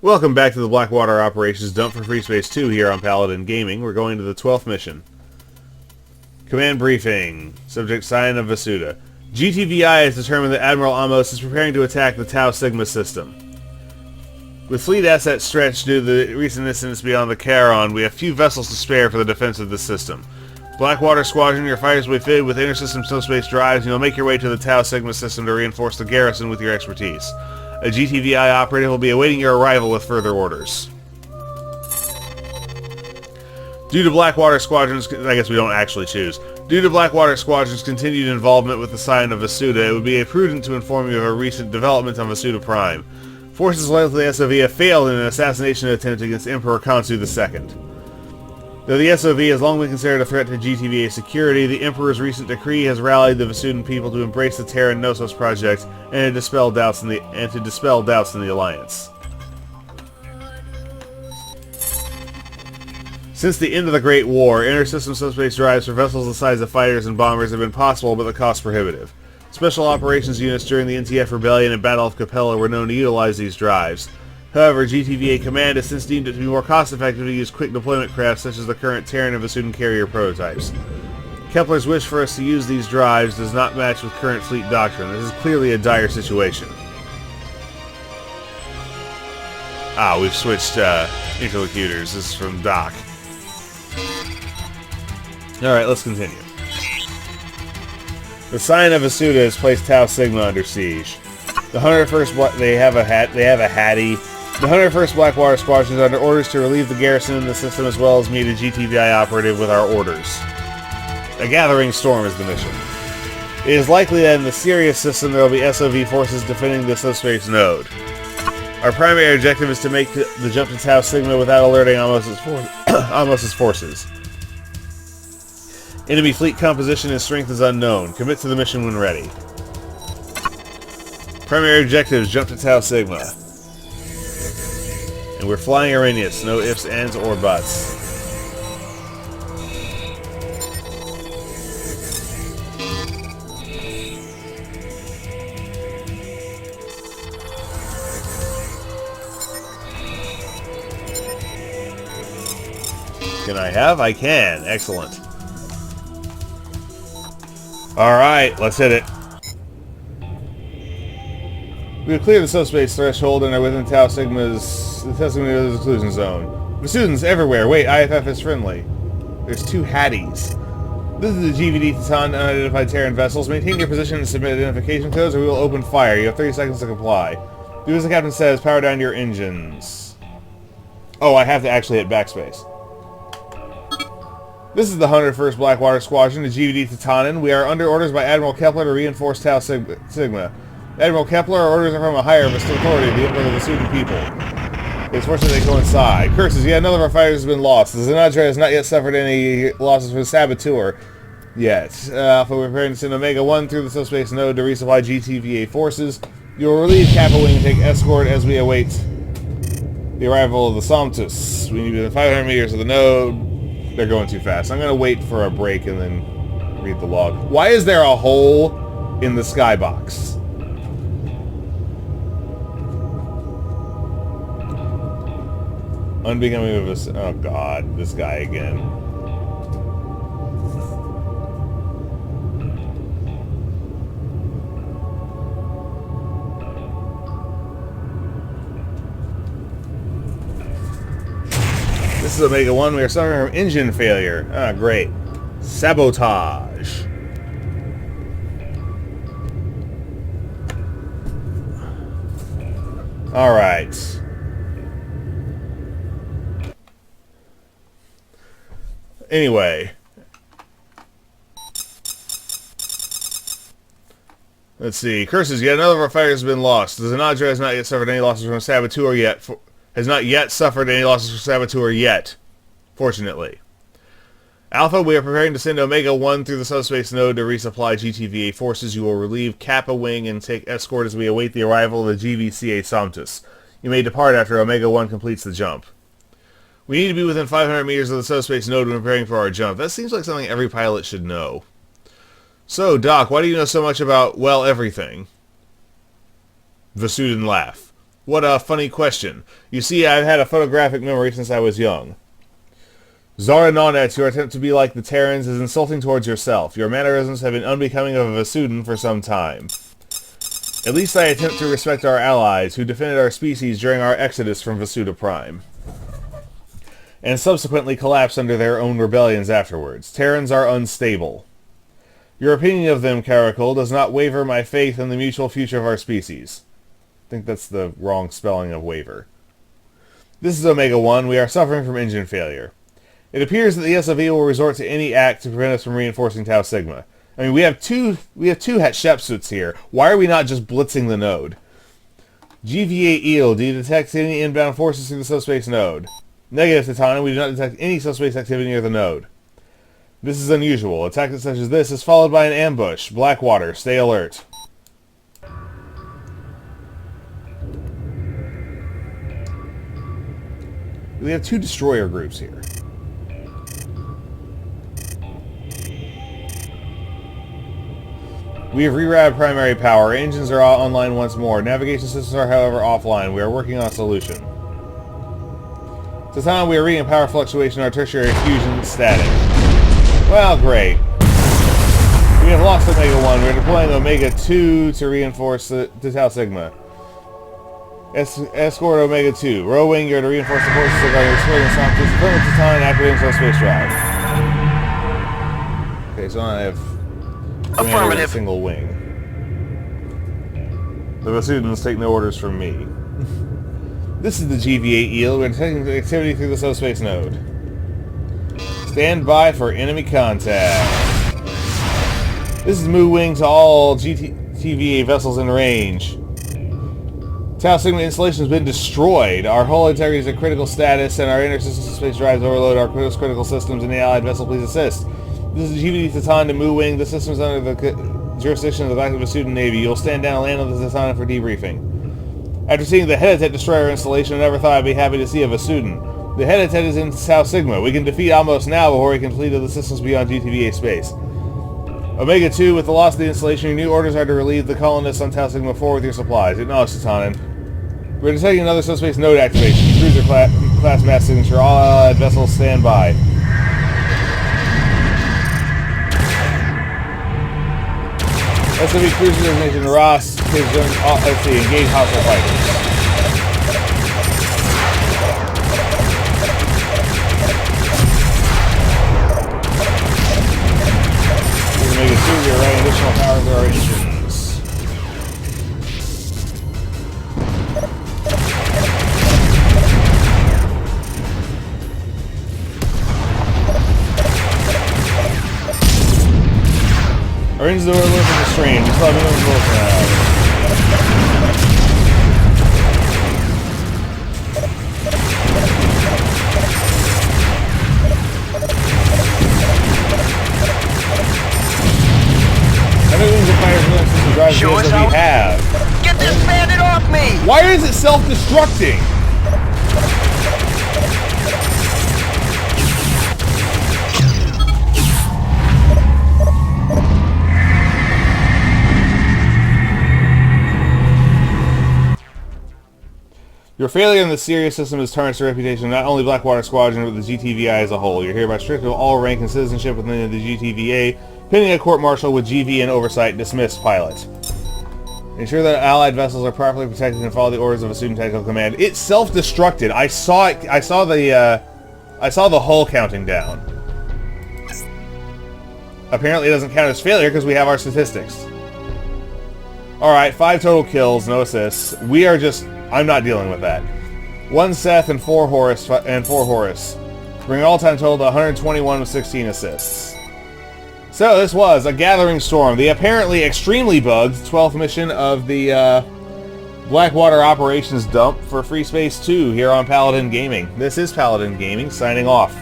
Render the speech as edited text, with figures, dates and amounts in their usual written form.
Welcome back to the Blackwater Operations dump for Freespace 2 here on Paladin Gaming. We're going to the 12th mission. Command briefing. Subject Scion of Vasuda. GTVI has determined that Admiral Ahmose is preparing to attack the Tau Sigma system. With fleet assets stretched due to the recent incidents beyond the Charon, we have few vessels to spare for the defense of the system. Blackwater Squadron, your fighters will be fitted with intersystem subspace drives, and you'll make your way to the Tau Sigma system to reinforce the garrison with your expertise. A GTVI operative will be awaiting your arrival with further orders. Due to Blackwater Squadron's... I guess we don't actually choose. Due to Blackwater Squadron's continued involvement with the Scion of Vasuda, it would be prudent to inform you of a recent development on Vasuda Prime. Forces loyal to the SOV have failed in an assassination attempt against Emperor Khonsu II. Though the SOV has long been considered a threat to GTVA security, the Emperor's recent decree has rallied the Vasudan people to embrace the Terran Knossos project and to dispel doubts in the Alliance. Since the end of the Great War, intersystem subspace drives for vessels the size of fighters and bombers have been possible, but the cost prohibitive. Special operations units during the NTF Rebellion and Battle of Capellan were known to utilize these drives. However, GTVA Command has since deemed it to be more cost-effective to use quick deployment craft such as the current Terran and Vasudan carrier prototypes. Kepler's wish for us to use these drives does not match with current fleet doctrine. This is clearly a dire situation. Ah, we've switched interlocutors. This is from Doc. Alright, let's continue. The Scion of Vasuda has placed Tau Sigma under siege. The 101st they have a Hattie. The 101st Blackwater Squadron is under orders to relieve the garrison in the system as well as meet a GTVI operative with our orders. A gathering storm is the mission. It is likely that in the Sirius system there will be SOV forces defending the subspace node. Our primary objective is to make the jump to Tau Sigma without alerting Ahmose's forces. Enemy fleet composition and strength is unknown. Commit to the mission when ready. Primary objective is jump to Tau Sigma. And we're flying Arrhenius. No ifs, ands, or buts. Can I have? I can. Excellent. Alright, let's hit it. We have cleared the subspace threshold and are within Tau Sigma's exclusion zone. Vasudans everywhere. Wait, IFF is friendly. There's two Hatties. This is the GVD Hedetet unidentified Terran vessels. Maintain your position and submit identification codes or we will open fire. You have 30 seconds to comply. Do as the captain says. Power down your engines. Oh, I have to actually hit backspace. This is the 101st Blackwater Squadron, the GVD Hedetet. We are under orders by Admiral Kepler to reinforce Tau Sigma. Admiral Kepler, our orders are from a higher authority, the Emperor of the Vasudan people. It's fortunate they coincide. Curses, yet another of our fighters has been lost. The Zednadreh has not yet suffered any losses from the Sabotage yet. Alpha, we're preparing to send Omega 1 through the subspace node to resupply GTVA forces. You will relieve Kappa Wing and take escort as we await the arrival of the Sabotage. We need to be within 500 meters of the node. They're going too fast. I'm going to wait for a break and then read the log. Why is there a hole in the skybox? Unbecoming of us. Oh god, this guy again. This is Omega 1. We are suffering from engine failure. Ah, great. Sabotage. Alright. Anyway. Let's see. Curses, yet another of our fighters has been lost. The Zednadreh has not yet suffered any losses from Sabotage yet. Has not yet suffered any losses from Sabotage yet. Fortunately. Alpha, we are preparing to send Omega 1 through the subspace node to resupply GTVA forces. You will relieve Kappa Wing and take escort as we await the arrival of the GVCA Sabotage. You may depart after Omega 1 completes the jump. We need to be within 500 meters of the subspace node when preparing for our jump. That seems like something every pilot should know. So, Doc, why do you know so much about, well, everything? Vasudan laugh. What a funny question. You see, I've had a photographic memory since I was young. Zara Nonet, your attempt to be like the Terrans is insulting towards yourself. Your mannerisms have been unbecoming of a Vasudan for some time. At least I attempt to respect our allies, who defended our species during our exodus from Vasuda Prime, and subsequently collapsed under their own rebellions afterwards. Terrans are unstable. Your opinion of them, Caracal, does not waver my faith in the mutual future of our species. I think that's the wrong spelling of waver. This is Omega-1. We are suffering from engine failure. It appears that the SOV will resort to any act to prevent us from reinforcing Tau Sigma. I mean, we have two Hatshepsuts here. Why are we not just blitzing the node? GVA Eel, do you detect any inbound forces through the subspace node? Negative, Titana. We do not detect any subspace activity near the node. This is unusual. A tactic such as this is followed by an ambush. Blackwater, stay alert. We have two destroyer groups here. We have rerouted primary power. Engines are all online once more. Navigation systems are, however, offline. We are working on a solution. Titana, we are reading a power fluctuation in our tertiary fusion static. Well, great. We have lost Omega-1. We are deploying Omega-2 to reinforce the Tau Sigma. Escort Omega-2. Row wing, you are to reinforce the forces of our exploding Scion of Vasuda and activating subspace drive. Okay, so I have Commander a single wing. The Vasudans take no orders from me. This is the GVA Eel. We're detecting activity through the subspace node. Stand by for enemy contact. This is Moo Wing to all TVA vessels in range. Tau Sigma installation has been destroyed. Our hull integrity is at critical status, and our intersystem space drives overload our critical systems, and the allied vessel please assist. This is GVD Titan to Moo Wing. The system is under the jurisdiction of the Blackwater Squadron Navy. You'll stand down and land on the Titan for debriefing. After seeing the Hedetet destroyer installation, I never thought I'd be happy to see a Vasudan. The Hedetet is in Tau Sigma. We can defeat Ahmose now before he can flee to the systems beyond GTVA space. Omega-2, with the loss of the installation, your new orders are to relieve the colonists on Tau Sigma 4 with your supplies. Acknowledge, Titanen. We're detecting another subspace node activation. Cruiser class mass signature. All allied vessels stand by. SOV cruiser designation Ross. Let's see, engage hostile fighters. Omega-2, we are running additional power to our engines. Our engines are a little bit restrained. We still have minimum growth now. Show us how we have. Get this bandit off me! Why is it self-destructing? Your failure in the Sirius system has tarnished the reputation of not only Blackwater Squadron, but the GTVI as a whole. You're hereby stripped of all rank and citizenship within the GTVA, pending a court-martial with GV and oversight. Dismissed, pilot. Ensure that allied vessels are properly protected and follow the orders of a student tactical command. It self-destructed. I saw it. I saw the hull counting down. Apparently, it doesn't count as failure because we have our statistics. All right, 5 total kills, no assists. We are just. I'm not dealing with that. 1 Seth and 4 Horus bring all-time total to 121 with 16 assists. So this was a Gathering Storm, the apparently extremely bugged 12th mission of the Blackwater Operations dump for Freespace 2 here on Paladin Gaming. This is Paladin Gaming, signing off.